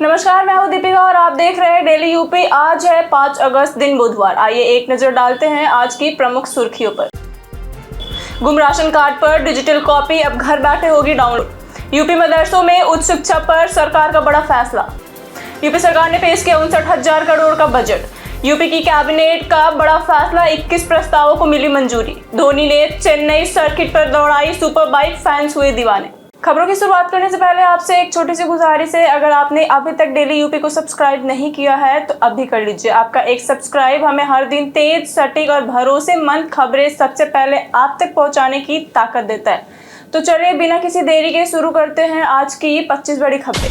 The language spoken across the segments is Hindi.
नमस्कार, मैं हूं दीपिका और आप देख रहे हैं डेली यूपी। आज है 5 अगस्त, दिन बुधवार। आइए एक नजर डालते हैं आज की प्रमुख सुर्खियों पर। गुम राशन कार्ड पर डिजिटल कॉपी अब घर बैठे होगी डाउनलोड। यूपी मदरसों में उच्च शिक्षा पर सरकार का बड़ा फैसला। यूपी सरकार ने पेश किया 59,000 करोड़ का बजट। यूपी की कैबिनेट का बड़ा फैसला, 21 प्रस्तावों को मिली मंजूरी। धोनी ने चेन्नई सर्किट पर दौड़ाई सुपर बाइक, फैंस हुए दीवाने। खबरों की शुरुआत करने से पहले आपसे एक छोटी सी गुजारिश है, अगर आपने अभी तक डेली यूपी को सब्सक्राइब नहीं किया है तो अभी कर लीजिए। आपका एक सब्सक्राइब हमें हर दिन तेज, सटीक और भरोसेमंद खबरें सबसे पहले आप तक पहुंचाने की ताकत देता है। तो चलिए बिना किसी देरी के शुरू करते हैं आज की 25 बड़ी खबरें।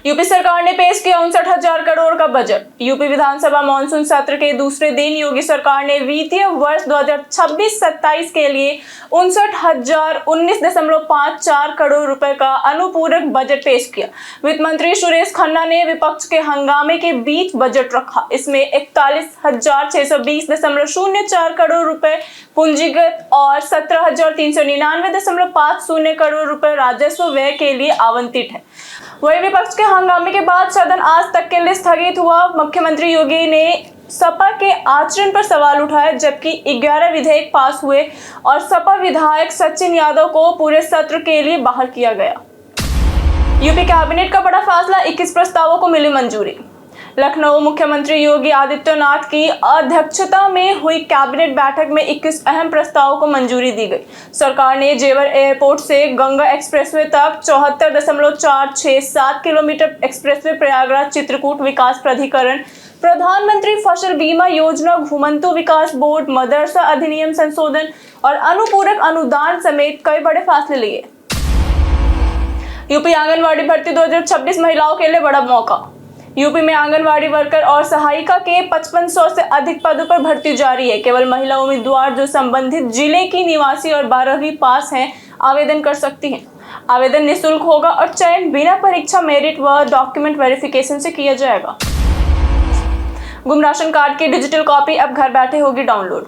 यूपी सरकार ने पेश किया 59,000 करोड़ का बजट। यूपी विधानसभा मानसून सत्र के दूसरे दिन योगी सरकार ने वित्तीय वर्ष 2026-27 के लिए 59,019.54 करोड़ रुपए का अनुपूरक बजट पेश किया। वित्त मंत्री सुरेश खन्ना ने विपक्ष के हंगामे के बीच बजट रखा। इसमें 41,620.04 करोड़ रुपए पूंजीगत और 17,399.50 करोड़ रुपए राजस्व व्यय के लिए आवंटित है। वही विपक्ष के हंगामे के बाद सदन आज तक के लिए स्थगित हुआ। मुख्यमंत्री योगी ने सपा के आचरण पर सवाल उठाए, जबकि 11 विधेयक पास हुए और सपा विधायक सचिन यादव को पूरे सत्र के लिए बाहर किया गया। यूपी कैबिनेट का बड़ा फैसला, 21 प्रस्तावों को मिली मंजूरी। लखनऊ मुख्यमंत्री योगी आदित्यनाथ की अध्यक्षता में हुई कैबिनेट बैठक में 21 अहम प्रस्तावों को मंजूरी दी गई। सरकार ने जेवर एयरपोर्ट से गंगा एक्सप्रेसवे तक 74.467 किलोमीटर एक्सप्रेसवे, प्रयागराज चित्रकूट विकास प्राधिकरण, प्रधानमंत्री फसल बीमा योजना, घुमंतू विकास बोर्ड, मदरसा अधिनियम संशोधन और अनुपूरक अनुदान समेत कई बड़े फैसले लिए। यूपी आंगनवाड़ी भर्ती 2026 महिलाओं के लिए बड़ा मौका। यूपी में आंगनवाड़ी वर्कर और सहायिका के 5500 से अधिक पदों पर भर्ती जारी है। केवल महिला उम्मीदवार जो संबंधित जिले की निवासी और 12वीं पास हैं आवेदन कर सकती हैं। आवेदन निःशुल्क होगा और चयन बिना परीक्षा, मेरिट व डॉक्यूमेंट वेरिफिकेशन से किया जाएगा। गुम राशन कार्ड की डिजिटल कॉपी अब घर बैठे होगी डाउनलोड।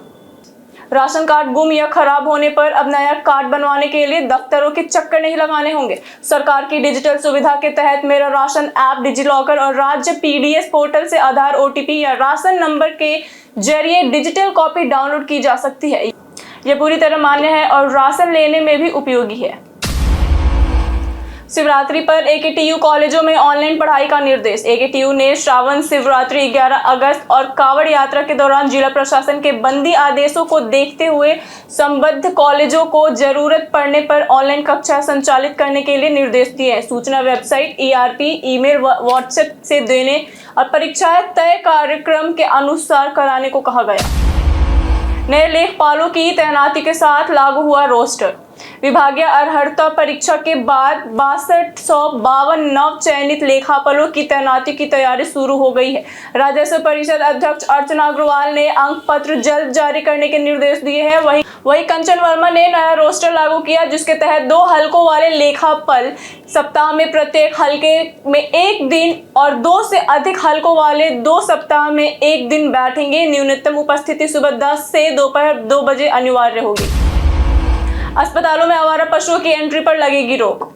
राशन कार्ड गुम या खराब होने पर अब नया कार्ड बनवाने के लिए दफ्तरों के चक्कर नहीं लगाने होंगे। सरकार की डिजिटल सुविधा के तहत मेरा राशन ऐप, डिजिलॉकर और राज्य पीडीएस पोर्टल से आधार, ओटीपी या राशन नंबर के जरिए डिजिटल कॉपी डाउनलोड की जा सकती है। यह पूरी तरह मान्य है और राशन लेने में भी उपयोगी है। शिवरात्रि पर एकेटीयू कॉलेजों में ऑनलाइन पढ़ाई का निर्देश। एकेटीयू ने श्रावण शिवरात्रि 11 अगस्त और कांवड़ यात्रा के दौरान जिला प्रशासन के बंदी आदेशों को देखते हुए संबद्ध कॉलेजों को जरूरत पड़ने पर ऑनलाइन कक्षा संचालित करने के लिए निर्देश दिए हैं। सूचना वेबसाइट, ईआरपी, ईमेल, व्हाट्सएप से देने और परीक्षाएं तय कार्यक्रम के अनुसार कराने को कहा गया। नए लेखपालों की तैनाती के साथ लागू हुआ रोस्टर। विभागीय अर्हता परीक्षा के बाद 6252 नव चयनित लेखापालों की तैनाती की तैयारी शुरू हो गई है। राजस्व परिषद अध्यक्ष अर्चना अग्रवाल ने अंक पत्र जल्द जारी करने के निर्देश दिए हैं। वही कंचन वर्मा ने नया रोस्टर लागू किया, जिसके तहत 2 हलकों वाले लेखापाल सप्ताह में प्रत्येक हलके में 1 दिन और 2 से अधिक हलकों वाले 2 सप्ताह में 1 दिन बैठेंगे। न्यूनतम उपस्थिति सुबह 10 से दोपहर 2 बजे अनिवार्य होगी। अस्पतालों में आवारा पशुओं की एंट्री पर लगेगी रोक।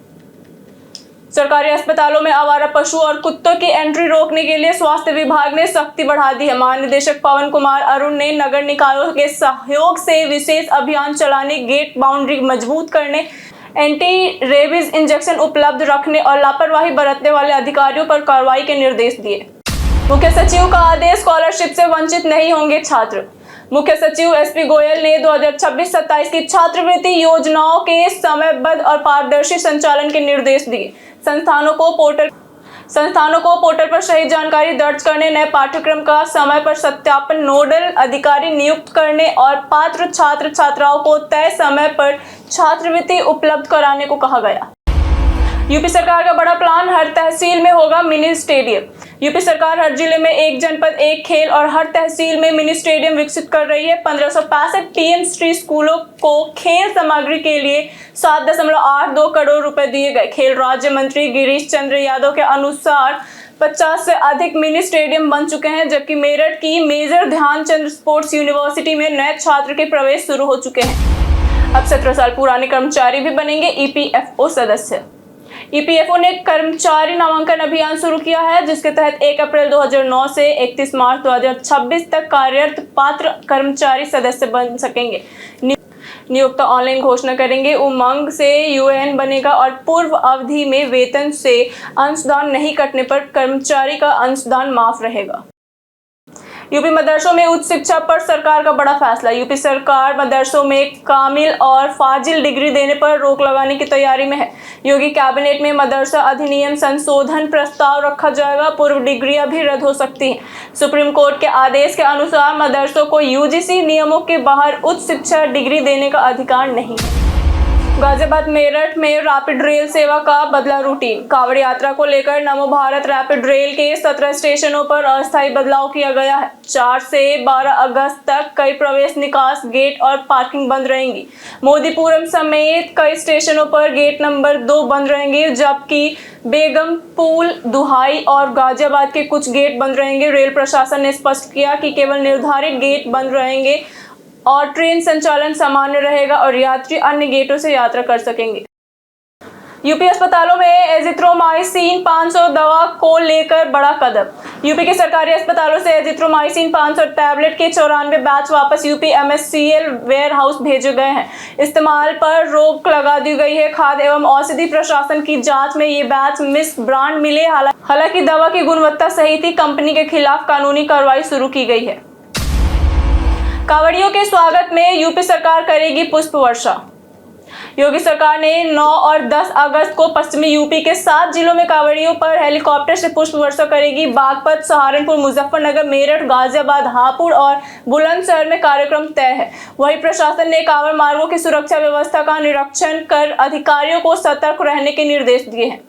सरकारी अस्पतालों में आवारा पशु और कुत्तों की एंट्री रोकने के लिए स्वास्थ्य विभाग ने सख्ती बढ़ा दी है। महानिदेशक पवन कुमार अरुण ने नगर निकायों के सहयोग से विशेष अभियान चलाने, गेट बाउंड्री मजबूत करने, एंटी रेबीज इंजेक्शन उपलब्ध रखने और लापरवाही बरतने वाले अधिकारियों पर कार्रवाई के निर्देश दिए। मुख्य सचिव का आदेश, स्कॉलरशिप से वंचित नहीं होंगे छात्र। मुख्य सचिव एसपी गोयल ने 2026-27 की छात्रवृत्ति योजनाओं के समयबद्ध और पारदर्शी संचालन के निर्देश दिए। संस्थानों को पोर्टल पर सही जानकारी दर्ज करने, नए पाठ्यक्रम का समय पर सत्यापन, नोडल अधिकारी नियुक्त करने और पात्र छात्र छात्राओं को तय समय पर छात्रवृत्ति उपलब्ध कराने को कहा गया। यूपी सरकार का बड़ा प्लान, हर तहसील में होगा मिनी स्टेडियम। यूपी सरकार हर जिले में एक जनपद एक खेल और हर तहसील में मिनी स्टेडियम विकसित कर रही है। 1565 पीएम श्री स्कूलों को खेल सामग्री के लिए 7.82 करोड़ रुपए दिए गए। खेल राज्य मंत्री गिरीश चंद्र यादव के अनुसार 50 से अधिक मिनी स्टेडियम बन चुके हैं, जबकि मेरठ की मेजर ध्यानचंद स्पोर्ट्स यूनिवर्सिटी में नए छात्र के प्रवेश शुरू हो चुके हैं। अब 17 साल पुराने कर्मचारी भी बनेंगे ईपीएफओ सदस्य। ईपीएफओ ने कर्मचारी नामांकन अभियान शुरू किया है, जिसके तहत 1 अप्रैल 2009 से 31 मार्च 2026 तक कार्यरत पात्र कर्मचारी सदस्य बन सकेंगे। नियोक्ता ऑनलाइन घोषणा करेंगे, उमंग से यूएएन बनेगा और पूर्व अवधि में वेतन से अंशदान नहीं कटने पर कर्मचारी का अंशदान माफ रहेगा। यूपी मदरसों में उच्च शिक्षा पर सरकार का बड़ा फैसला। यूपी सरकार मदरसों में कामिल और फाजिल डिग्री देने पर रोक लगाने की तैयारी में है। योगी कैबिनेट में मदरसा अधिनियम संशोधन प्रस्ताव रखा जाएगा। पूर्व डिग्रियां भी रद्द हो सकती हैं। सुप्रीम कोर्ट के आदेश के अनुसार मदरसों को यूजीसी नियमों के बाहर उच्च शिक्षा डिग्री देने का अधिकार नहीं है। गाजियाबाद मेरठ में रैपिड रेल सेवा का बदला रूटीन। कांवड़ यात्रा को लेकर नमो भारत रैपिड रेल के 17 स्टेशनों पर अस्थायी बदलाव किया गया है। 4 से 12 अगस्त तक कई प्रवेश निकास गेट और पार्किंग बंद रहेंगी। मोदीपुरम समेत कई स्टेशनों पर गेट नंबर 2 बंद रहेंगे, जबकि बेगमपुल, दुहाई और गाजियाबाद के कुछ गेट बंद रहेंगे। रेल प्रशासन ने स्पष्ट किया कि केवल निर्धारित गेट बंद रहेंगे और ट्रेन संचालन सामान्य रहेगा और यात्री अन्य गेटों से यात्रा कर सकेंगे। यूपी अस्पतालों में एजिथ्रोमाइसिन 500 दवा को लेकर बड़ा कदम। यूपी के सरकारी अस्पतालों से एजिथ्रोमाइसिन 500 टैबलेट के 94 बैच वापस यूपी एमएससीएल वेयर हाउस भेजे गए हैं। इस्तेमाल पर रोक लगा दी गई है। खाद्य एवं औषधि प्रशासन की जांच में ये बैच मिस ब्रांड मिले। हालांकि दवा की गुणवत्ता सही थी। कंपनी के खिलाफ कानूनी कार्रवाई शुरू की गई है। कांवड़ियों के स्वागत में यूपी सरकार करेगी पुष्प वर्षा। योगी सरकार ने 9 और 10 अगस्त को पश्चिमी यूपी के 7 जिलों में कांवड़ियों पर हेलीकॉप्टर से पुष्प वर्षा करेगी। बागपत, सहारनपुर, मुजफ्फरनगर, मेरठ, गाजियाबाद, हापुड़ और बुलंदशहर में कार्यक्रम तय है। वहीं प्रशासन ने कांवड़ मार्गों की सुरक्षा व्यवस्था का निरीक्षण कर अधिकारियों को सतर्क रहने के निर्देश दिए हैं।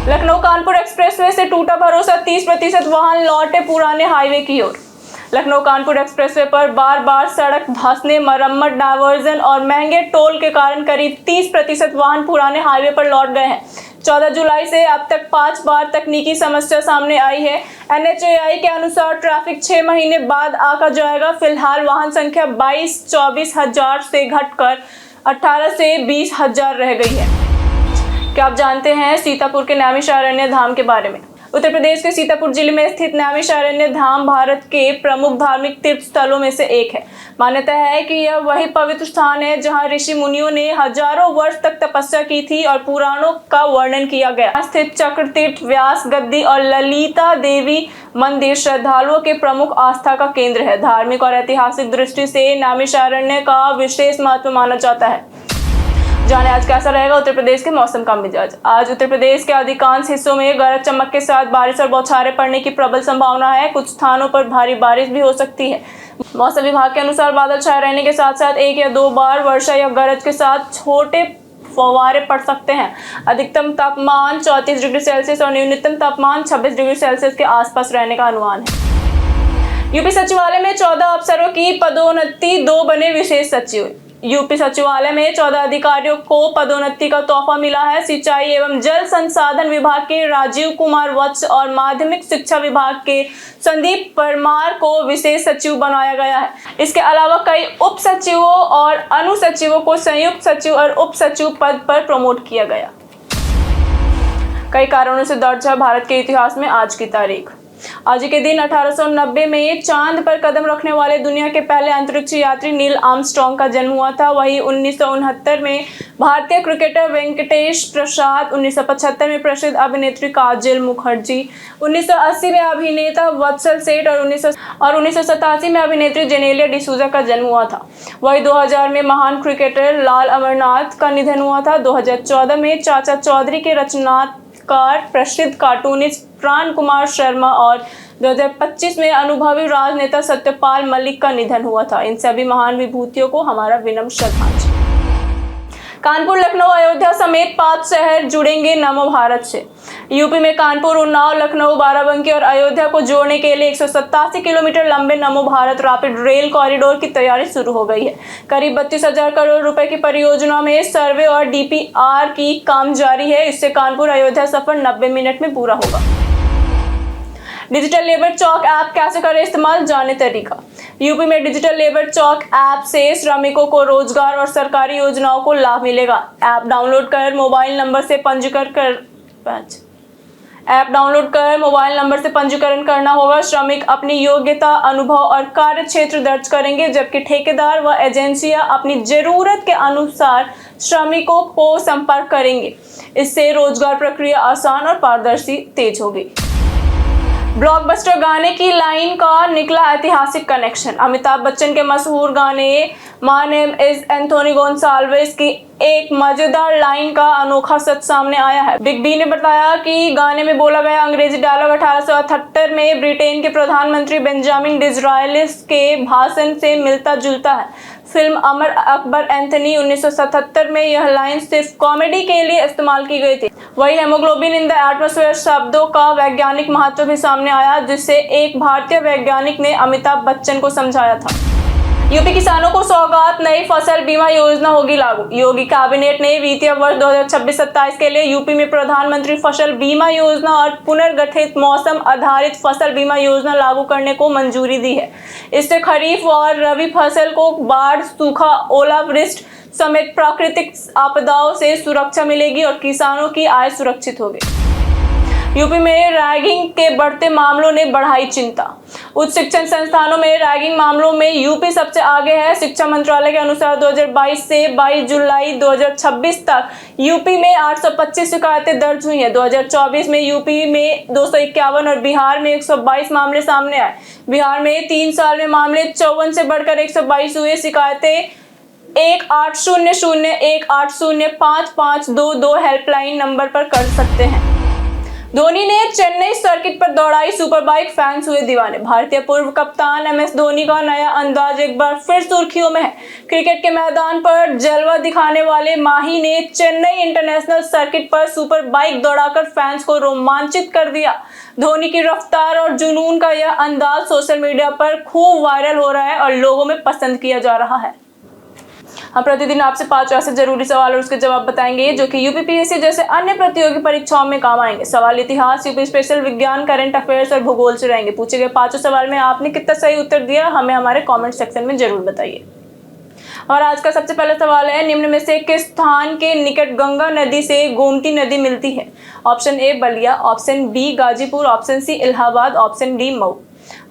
लखनऊ कानपुर एक्सप्रेसवे से टूटा भरोसा, 30% वाहन लौटे पुराने हाईवे की ओर। लखनऊ कानपुर एक्सप्रेसवे पर बार बार सड़क धंसने, मरम्मत, डायवर्जन और महंगे टोल के कारण करीब 30% वाहन पुराने हाईवे पर लौट गए हैं। 14 जुलाई से अब तक 5 बार तकनीकी समस्या सामने आई है। NHAI के अनुसार ट्रैफिक 6 महीने बाद आका जाएगा। फिलहाल वाहन संख्या 22-24 हजार से घटकर 18 से 20 हजार रह गई है। क्या आप जानते हैं सीतापुर के नैमिषारण्य धाम के बारे में? उत्तर प्रदेश के सीतापुर जिले में स्थित नैमिषारण्य धाम भारत के प्रमुख धार्मिक तीर्थ स्थलों में से एक है। मान्यता है कि यह वही पवित्र स्थान है जहां ऋषि मुनियों ने हजारों वर्ष तक तपस्या की थी और पुराणों का वर्णन किया गया। स्थित चक्रतीर्थ, व्यास गद्दी और ललिता देवी मंदिर श्रद्धालुओं के प्रमुख आस्था का केंद्र है। धार्मिक और ऐतिहासिक दृष्टि से नैमिषारण्य का विशेष महत्व माना जाता है। जाने आज कैसा रहेगा उत्तर प्रदेश के मौसम का मिजाज। आज उत्तर प्रदेश के अधिकांश हिस्सों में गरज चमक के साथ बारिश और बौछारें पड़ने की प्रबल संभावना है। कुछ स्थानों पर भारी बारिश भी हो सकती है। मौसम विभाग के अनुसार बादल छाए रहने के साथ साथ 1 या 2 बार वर्षा या गरज के साथ छोटे फव्वारे पड़ सकते हैं। अधिकतम तापमान 34 डिग्री सेल्सियस और न्यूनतम तापमान 26 डिग्री सेल्सियस के आसपास रहने का अनुमान है। यूपी सचिवालय में 14 अफसरों की पदोन्नति, 2 बने विशेष सचिव। यूपी सचिवालय में 14 अधिकारियों को पदोन्नति का तोहफा मिला है। सिंचाई एवं जल संसाधन विभाग के राजीव कुमार वत्स और माध्यमिक शिक्षा विभाग के संदीप परमार को विशेष सचिव बनाया गया है। इसके अलावा कई उप सचिवों और अनुसचिवों को संयुक्त सचिव और उप सचिव पद पर प्रमोट किया गया। कई कारणों से दर्ज है भारत के इतिहास में आज की तारीख। आज के दिन 1890 में चांद पर कदम रखने वाले दुनिया के पहले अंतरिक्ष यात्री नील आर्मस्ट्रॉन्ग का जन्म हुआ था। वहीं 1969 में भारतीय क्रिकेटर वेंकटेश प्रसाद, 1975 में प्रसिद्ध अभिनेत्री काजल मुखर्जी, 1980 में अभिनेता वत्सल सेठ और 1987 में अभिनेत्री जेनेलिया डिसूजा का जन्म हुआ था। वहीं 2000 में महान क्रिकेटर लाल अमरनाथ का निधन हुआ था। 2014 में चाचा चौधरी के रचनाकार प्रसिद्ध कार्टूनिस्ट प्राण कुमार शर्मा और 2025 में अनुभवी राजनेता सत्यपाल मलिक का निधन हुआ था। इन सभी महान विभूतियों को हमारा विनम्र श्रद्धांजलि। कानपुर, लखनऊ, अयोध्या समेत 5 शहर जुड़ेंगे नमो भारत से। यूपी में कानपुर, उन्नाव, लखनऊ, बाराबंकी और अयोध्या को जोड़ने के लिए 187 किलोमीटर लंबे नमो भारत रैपिड रेल कॉरिडोर की तैयारी शुरू हो गई है। करीब 32,000 करोड़ रुपए की परियोजना में सर्वे और DPR की काम जारी है। इससे कानपुर अयोध्या सफर 90 मिनट में पूरा होगा। डिजिटल लेबर चौक ऐप कैसे करें इस्तेमाल, जाने तरीका। यूपी में डिजिटल लेबर चौक ऐप से श्रमिकों को रोजगार और सरकारी योजनाओं को लाभ मिलेगा। ऐप डाउनलोड कर मोबाइल नंबर से पंजीकरण करना होगा। श्रमिक अपनी योग्यता, अनुभव और कार्य क्षेत्र दर्ज करेंगे, जबकि ठेकेदार व एजेंसियां अपनी जरूरत के अनुसार श्रमिकों को संपर्क करेंगे। इससे रोजगार प्रक्रिया आसान और पारदर्शी तेज होगी। ब्लॉकबस्टर गाने की लाइन का निकला ऐतिहासिक कनेक्शन। अमिताभ बच्चन के मशहूर गाने माय नेम इज एंथोनी गोन्साल्वेस की एक मजेदार लाइन का अनोखा सच सामने आया है। बिग बी ने बताया कि गाने में बोला गया अंग्रेजी डायलॉग 1878 में ब्रिटेन के प्रधानमंत्री बेंजामिन डिज़रायलिस के भाषण से मिलता जुलता है। फिल्म अमर अकबर एंथनी 1977 में यह लाइन सिर्फ कॉमेडी के लिए इस्तेमाल की गई थी। वही हेमोग्लोबिन इन द एटमॉस्फेयर शब्दों का वैज्ञानिक महत्व भी सामने आया, जिसे एक भारतीय वैज्ञानिक ने अमिताभ बच्चन को समझाया था। यूपी किसानों को सौगात, नई फसल बीमा योजना होगी लागू। योगी कैबिनेट ने वित्तीय वर्ष 2026-27 के लिए यूपी में प्रधानमंत्री फसल बीमा योजना और पुनर्गठित मौसम आधारित फसल बीमा योजना लागू करने को मंजूरी दी है। इससे खरीफ और रबी फसल को बाढ़, सूखा, ओलावृष्टि समेत प्राकृतिक आपदाओं से सुरक्षा मिलेगी और किसानों की आय सुरक्षित होगी। यूपी में रैगिंग के बढ़ते मामलों ने बढ़ाई चिंता। उच्च शिक्षण संस्थानों में रैगिंग मामलों में यूपी सबसे आगे है। शिक्षा मंत्रालय के अनुसार 2022 से 22 जुलाई 2026 तक यूपी में 825 शिकायतें दर्ज हुई हैं। 2024 में यूपी में 251 और बिहार में 122 मामले सामने आए। बिहार में 3 साल में मामले 54 से बढ़कर 122 हुए। शिकायतें 1800-180-5522 हेल्पलाइन नंबर पर कर सकते हैं। धोनी ने चेन्नई सर्किट पर दौड़ाई सुपर बाइक, फैंस हुए दीवाने। भारतीय पूर्व कप्तान MS धोनी का नया अंदाज एक बार फिर सुर्खियों में है। क्रिकेट के मैदान पर जलवा दिखाने वाले माही ने चेन्नई इंटरनेशनल सर्किट पर सुपर बाइक दौड़ाकर फैंस को रोमांचित कर दिया। धोनी की रफ्तार और जुनून का यह अंदाज सोशल मीडिया पर खूब वायरल हो रहा है और लोगों में पसंद किया जा रहा है। हम प्रतिदिन आपसे 5 ऐसे जरूरी सवाल और उसके जवाब बताएंगे जो कि यूपीपीएससी जैसे अन्य प्रतियोगी परीक्षाओं में काम आएंगे। सवाल इतिहास, यूपी स्पेशल, विज्ञान, करंट अफेयर्स और भूगोल से रहेंगे। पूछे गए 5 सवाल में आपने कितना सही उत्तर दिया, हमें हमारे कमेंट सेक्शन में जरूर बताइए। और आज का सबसे पहला सवाल है, निम्न में से किस स्थान के निकट गंगा नदी से गोमती नदी मिलती है? Option a Ballia, option b Ghazipur, option c Allahabad, option d Mau.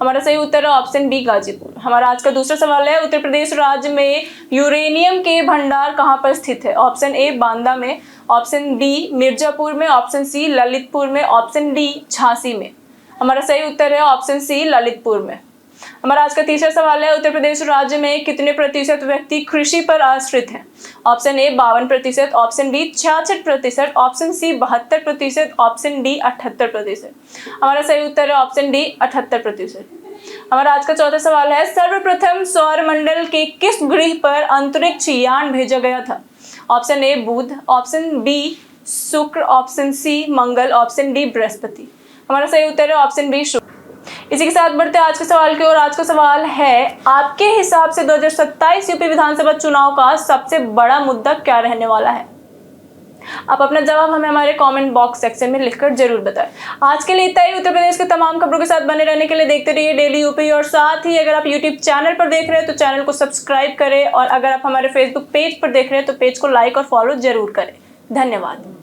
हमारा सही उत्तर है ऑप्शन बी गाजीपुर। हमारा आज का दूसरा सवाल है, उत्तर प्रदेश राज्य में यूरेनियम के भंडार कहां पर स्थित है? ऑप्शन ए बांदा में, ऑप्शन बी मिर्जापुर में, ऑप्शन सी ललितपुर में, ऑप्शन डी झांसी में। हमारा सही उत्तर है ऑप्शन सी ललितपुर में। हमारा आज का तीसरा सवाल है, उत्तर प्रदेश राज्य में कितने प्रतिशत व्यक्ति कृषि पर आश्रित हैं? Option a 52%, option b 66%, option c 72%, option d 78%। हमारा सही उत्तर है ऑप्शन डी 78%। हमारा आज का चौथा सवाल है, सर्वप्रथम सौरमंडल के किस ग्रह पर अंतरिक्ष यान भेजा गया था? Option a Budh, option b Shukra, option c Mangal, option d Brihaspati. हमारा सही उत्तर है ऑप्शन बी शुक्र। इसी के साथ बढ़ते आज के सवाल की ओर। आज का सवाल है, आपके हिसाब से 2027 यूपी विधानसभा चुनाव का सबसे बड़ा मुद्दा क्या रहने वाला है? आप अपना जवाब हमें हमारे कमेंट बॉक्स सेक्शन में लिखकर जरूर बताएं। आज के लिए इतना ही। उत्तर प्रदेश के तमाम खबरों के साथ बने रहने के लिए देखते रहिए डेली यूपी। और साथ ही अगर आप यूट्यूब चैनल पर देख रहे हैं तो चैनल को सब्सक्राइब करें, और अगर आप हमारे फेसबुक पेज पर देख रहे हैं तो पेज को लाइक और फॉलो जरूर करें। धन्यवाद।